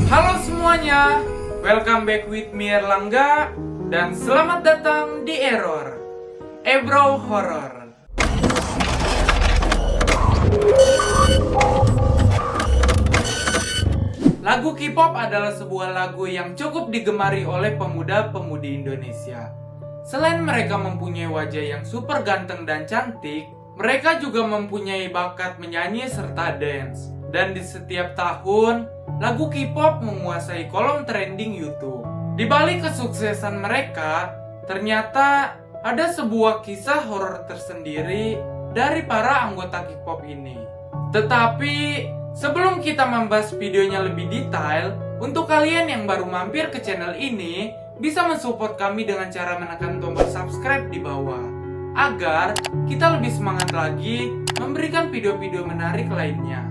Halo semuanya, welcome back with me Erlangga dan selamat datang di Error Ebro Horror. Lagu K-pop adalah sebuah lagu yang cukup digemari oleh pemuda-pemudi Indonesia. Selain mereka mempunyai wajah yang super ganteng dan cantik, mereka juga mempunyai bakat menyanyi serta dance. Dan di setiap tahun, lagu K-pop menguasai kolom trending YouTube. Di balik kesuksesan mereka, ternyata ada sebuah kisah horor tersendiri dari para anggota K-pop ini. Tetapi sebelum kita membahas videonya lebih detail, untuk kalian yang baru mampir ke channel ini, bisa mensupport kami dengan cara menekan tombol subscribe di bawah, agar kita lebih semangat lagi memberikan video-video menarik lainnya.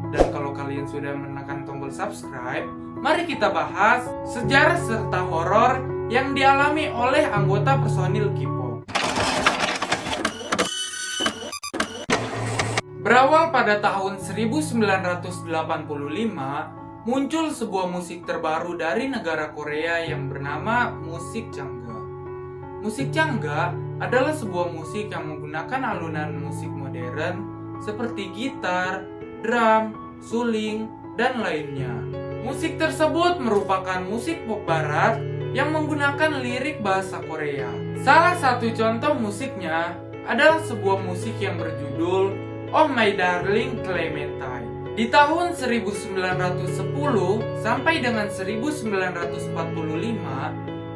Dan kalau kalian sudah menekan tombol subscribe, mari kita bahas sejarah serta horor yang dialami oleh anggota personil K-pop. Berawal pada tahun 1985, muncul sebuah musik terbaru dari negara Korea yang bernama musik Changga. Musik Changga adalah sebuah musik yang menggunakan alunan musik modern seperti gitar, drum, suling, dan lainnya. Musik tersebut merupakan musik pop barat yang menggunakan lirik bahasa Korea. Salah satu contoh musiknya adalah sebuah musik yang berjudul Oh My Darling Clementine. Di tahun 1910 sampai dengan 1945,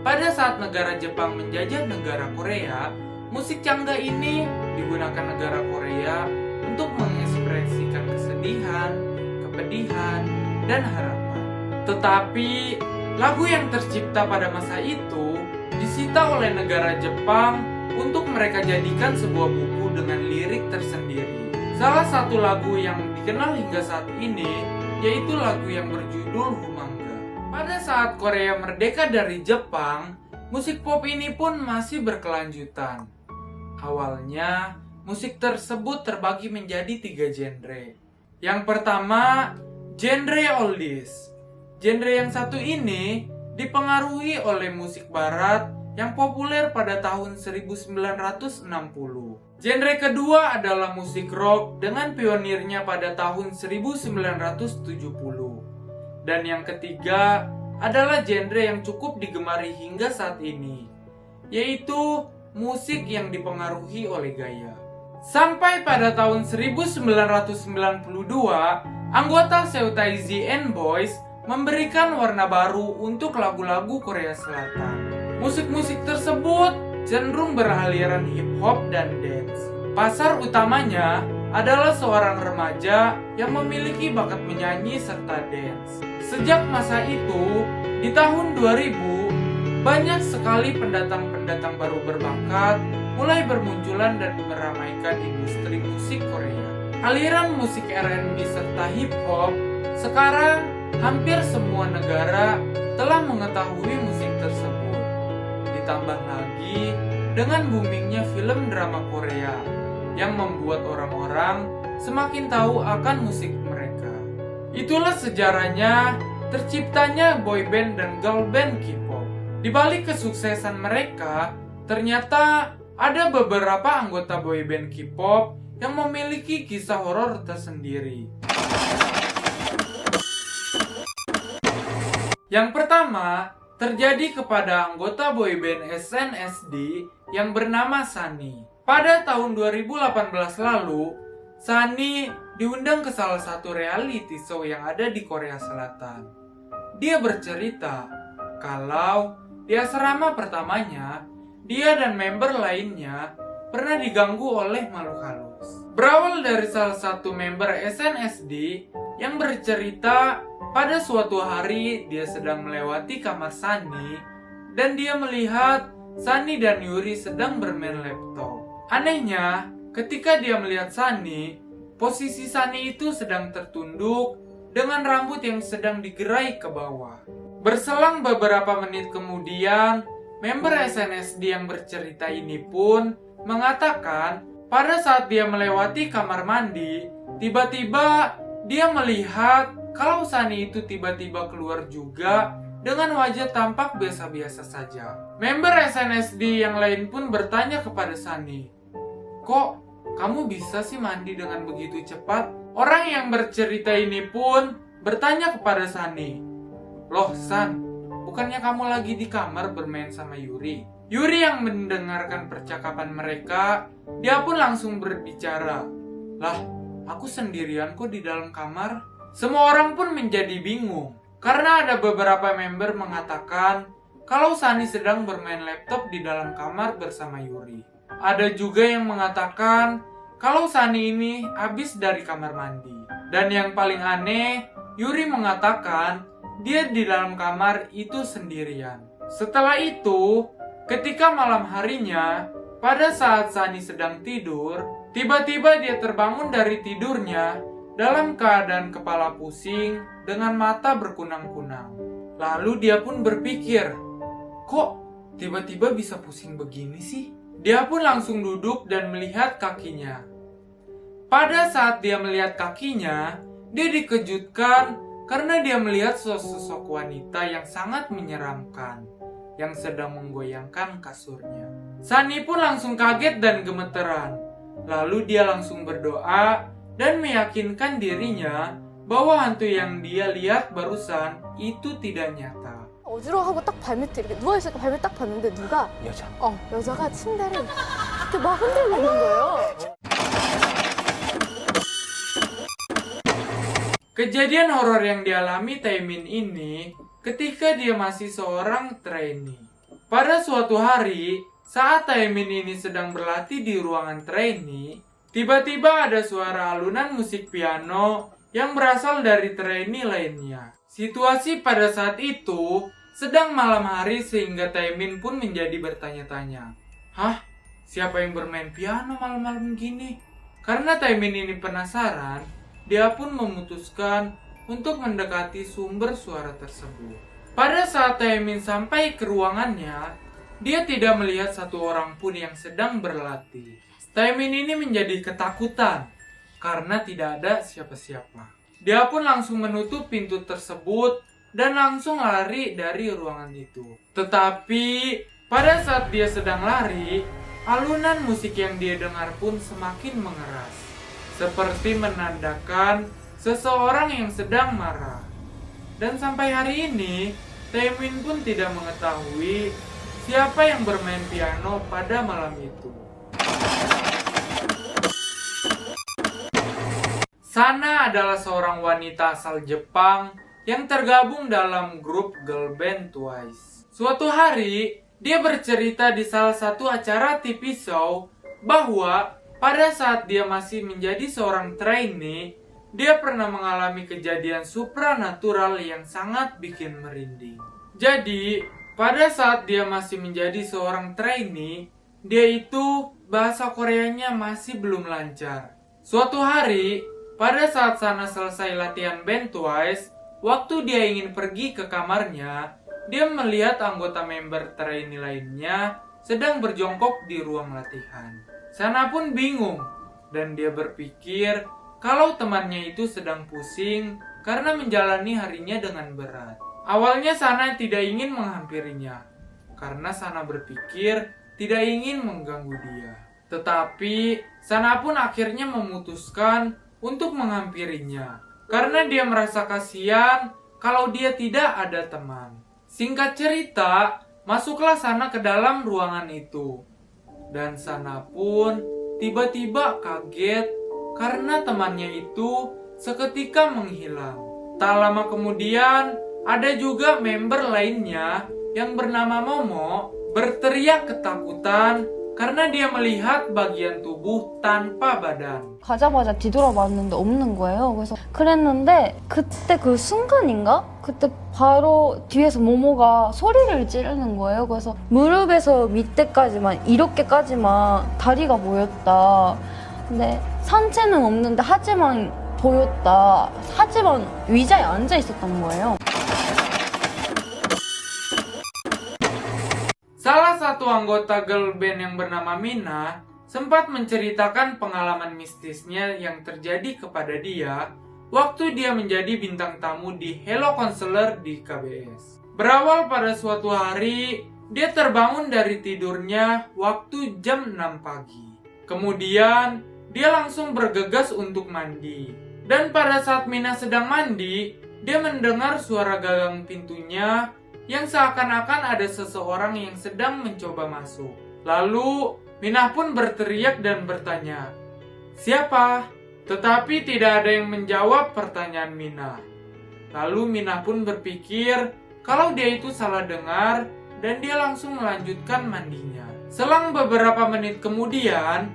pada saat negara Jepang menjajah negara Korea, musik Changga ini digunakan negara Korea untuk mengekspresikan kesedihan, kepedihan, dan harapan. Tetapi, lagu yang tercipta pada masa itu disita oleh negara Jepang untuk mereka jadikan sebuah buku dengan lirik tersendiri. Salah satu lagu yang dikenal hingga saat ini yaitu lagu yang berjudul Humangga. Pada saat Korea merdeka dari Jepang, musik pop ini pun masih berkelanjutan. Awalnya, musik tersebut terbagi menjadi 3 genre. Yang pertama, genre oldies. Genre yang satu ini dipengaruhi oleh musik barat yang populer pada tahun 1960. Genre kedua adalah musik rock dengan pionirnya pada tahun 1970. Dan yang ketiga adalah genre yang cukup digemari hingga saat ini, yaitu musik yang dipengaruhi oleh gaya. Sampai pada tahun 1992, anggota Seutaizi and Boys memberikan warna baru untuk lagu-lagu Korea Selatan. Musik-musik tersebut cenderung beraliran hip hop dan dance. Pasar utamanya adalah seorang remaja yang memiliki bakat menyanyi serta dance. Sejak masa itu, di tahun 2000, banyak sekali pendatang-pendatang baru berbakat mulai bermunculan dan meramaikan industri musik Korea. Aliran musik R&B serta hip hop sekarang hampir semua negara telah mengetahui musik tersebut. Ditambah lagi dengan boomingnya film drama Korea yang membuat orang-orang semakin tahu akan musik mereka. Itulah sejarahnya terciptanya boyband dan girl band K-pop. Di balik kesuksesan mereka, ternyata ada beberapa anggota boyband K-pop yang memiliki kisah horor tersendiri. Yang pertama, terjadi kepada anggota boyband SNSD yang bernama Sunny. Pada tahun 2018 lalu, Sunny diundang ke salah satu reality show yang ada di Korea Selatan. Dia bercerita kalau di asrama pertamanya, dia dan member lainnya pernah diganggu oleh makhluk halus. Berawal dari salah satu member SNSD yang bercerita pada suatu hari dia sedang melewati kamar Sunny dan dia melihat Sunny dan Yuri sedang bermain laptop. Anehnya, ketika dia melihat Sunny, posisi Sunny itu sedang tertunduk dengan rambut yang sedang digerai ke bawah. Berselang beberapa menit kemudian, member SNSD yang bercerita ini pun mengatakan pada saat dia melewati kamar mandi, tiba-tiba dia melihat kalau Sunny itu tiba-tiba keluar juga dengan wajah tampak biasa-biasa saja. Member SNSD yang lain pun bertanya kepada Sunny, "Kok kamu bisa sih mandi dengan begitu cepat?" Orang yang bercerita ini pun bertanya kepada Sunny, "Loh San, bukannya kamu lagi di kamar bermain sama Yuri?" Yuri yang mendengarkan percakapan mereka, dia pun langsung berbicara, "Lah, aku sendirian kok di dalam kamar." Semua orang pun menjadi bingung, karena ada beberapa member mengatakan kalau Sunny sedang bermain laptop di dalam kamar bersama Yuri. Ada juga yang mengatakan kalau Sunny ini habis dari kamar mandi. Dan yang paling aneh, Yuri mengatakan dia di dalam kamar itu sendirian. Setelah itu, ketika malam harinya, pada saat Sunny sedang tidur, tiba-tiba dia terbangun dari tidurnya dalam keadaan kepala pusing dengan mata berkunang-kunang. Lalu dia pun berpikir, "Kok tiba-tiba bisa pusing begini sih?" Dia pun langsung duduk dan melihat kakinya. Pada saat dia melihat kakinya, dia dikejutkan karena dia melihat sosok wanita yang sangat menyeramkan yang sedang menggoyangkan kasurnya. Sunny pun langsung kaget dan gemeteran. Lalu dia langsung berdoa dan meyakinkan dirinya bahwa hantu yang dia lihat barusan itu tidak nyata. 어지러워하고 딱 발밑에 이렇게 누워있으니까 발밑 딱 봤는데 누가 여자가 침대를 이렇게 막 흔들고 있는 거예요. Kejadian horor yang dialami Taemin ini ketika dia masih seorang trainee. Pada suatu hari, saat Taemin ini sedang berlatih di ruangan trainee, tiba-tiba ada suara alunan musik piano yang berasal dari trainee lainnya. Situasi pada saat itu sedang malam hari sehingga Taemin pun menjadi bertanya-tanya, "Hah? Siapa yang bermain piano malam-malam gini?" Karena Taemin ini penasaran, dia pun memutuskan untuk mendekati sumber suara tersebut. Pada saat Taemin sampai ke ruangannya, dia tidak melihat satu orang pun yang sedang berlatih. Taemin ini menjadi ketakutan karena tidak ada siapa-siapa. Dia pun langsung menutup pintu tersebut dan langsung lari dari ruangan itu. Tetapi pada saat dia sedang lari, alunan musik yang dia dengar pun semakin mengeras, seperti menandakan seseorang yang sedang marah. Dan sampai hari ini, Taemin pun tidak mengetahui siapa yang bermain piano pada malam itu. Sana adalah seorang wanita asal Jepang yang tergabung dalam grup girl band Twice. Suatu hari, dia bercerita di salah satu acara TV show bahwa pada saat dia masih menjadi seorang trainee, dia pernah mengalami kejadian supranatural yang sangat bikin merinding. Jadi, pada saat dia masih menjadi seorang trainee, dia itu bahasa Koreanya masih belum lancar. Suatu hari, pada saat Sana selesai latihan band Twice, waktu dia ingin pergi ke kamarnya, dia melihat anggota member trainee lainnya sedang berjongkok di ruang latihan. Sana pun bingung, dan dia berpikir kalau temannya itu sedang pusing karena menjalani harinya dengan berat. Awalnya Sana tidak ingin menghampirinya, karena Sana berpikir tidak ingin mengganggu dia. Tetapi Sana pun akhirnya memutuskan untuk menghampirinya, karena dia merasa kasihan kalau dia tidak ada teman. Singkat cerita, masuklah Sana ke dalam ruangan itu. Dan Sana pun tiba-tiba kaget karena temannya itu seketika menghilang. Tak lama kemudian, ada juga member lainnya yang bernama Momo berteriak ketakutan karena dia melihat bagian tubuh tanpa badan. 가자마자 뒤돌아봤는데 없는 거예요. 그래서 그랬는데 그때 그 순간인가? 그때 바로 뒤에서 모모가 소리를 지르는 거예요. 그래서 무릎에서 밑에까지만 이렇게까지만 다리가 보였다. 근데 상체는 없는데 하지만 보였다. 하지만 의자에 앉아 있었던 거예요. Salah satu anggota girl band yang bernama Mina sempat menceritakan pengalaman mistisnya yang terjadi kepada dia waktu dia menjadi bintang tamu di Hello Counselor di KBS. Berawal pada suatu hari, dia terbangun dari tidurnya waktu jam 6 pagi. Kemudian, dia langsung bergegas untuk mandi. Dan pada saat Mina sedang mandi, dia mendengar suara gagang pintunya yang seakan-akan ada seseorang yang sedang mencoba masuk. Lalu, Minah pun berteriak dan bertanya, "Siapa?" Tetapi tidak ada yang menjawab pertanyaan Minah. Lalu Minah pun berpikir kalau dia itu salah dengar dan dia langsung melanjutkan mandinya. Selang beberapa menit kemudian,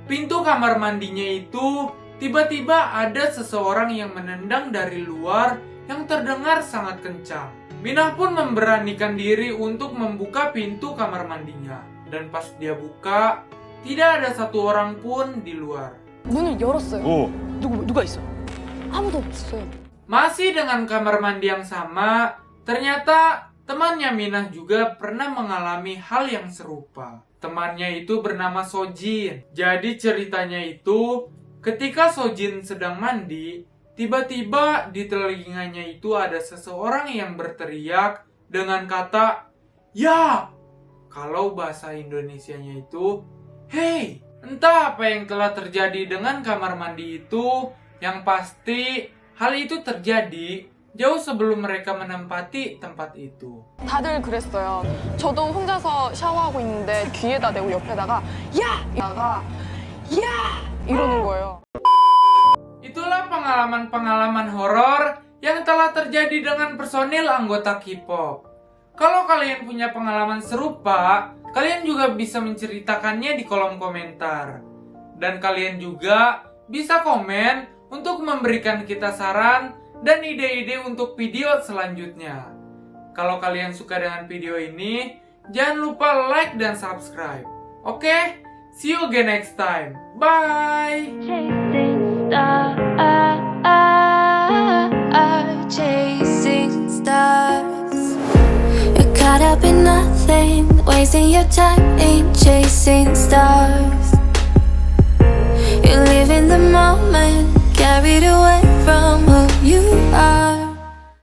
pintu kamar mandinya itu tiba-tiba ada seseorang yang menendang dari luar yang terdengar sangat kencang. Minah pun memberanikan diri untuk membuka pintu kamar mandinya. Dan pas dia buka, tidak ada satu orang pun di luar. 문을 열었어요. 누가 있어? 아무도 없었어요. Masih dengan kamar mandi yang sama, ternyata temannya Minah juga pernah mengalami hal yang serupa. Temannya itu bernama Sojin. Jadi ceritanya itu, ketika Sojin sedang mandi, tiba-tiba di telinganya itu ada seseorang yang berteriak dengan kata, "Ya!" Kalau bahasa Indonesianya itu, "Hei!" Entah apa yang telah terjadi dengan kamar mandi itu, yang pasti hal itu terjadi jauh sebelum mereka menempati tempat itu. 다들 그랬어요. 저도 혼자서 샤워하고 있는데 귀에다 대고 옆에다가 야! 이러는 거예요. Itulah pengalaman-pengalaman horor yang telah terjadi dengan personil anggota K-pop. Kalau kalian punya pengalaman serupa, kalian juga bisa menceritakannya di kolom komentar. Dan kalian juga bisa komen untuk memberikan kita saran dan ide-ide untuk video selanjutnya. Kalau kalian suka dengan video ini, jangan lupa like dan subscribe. Oke? See you again next time. Bye! Chasing stars. You're caught up in nothing, wasting your time in chasing stars. You live in the moment, carried away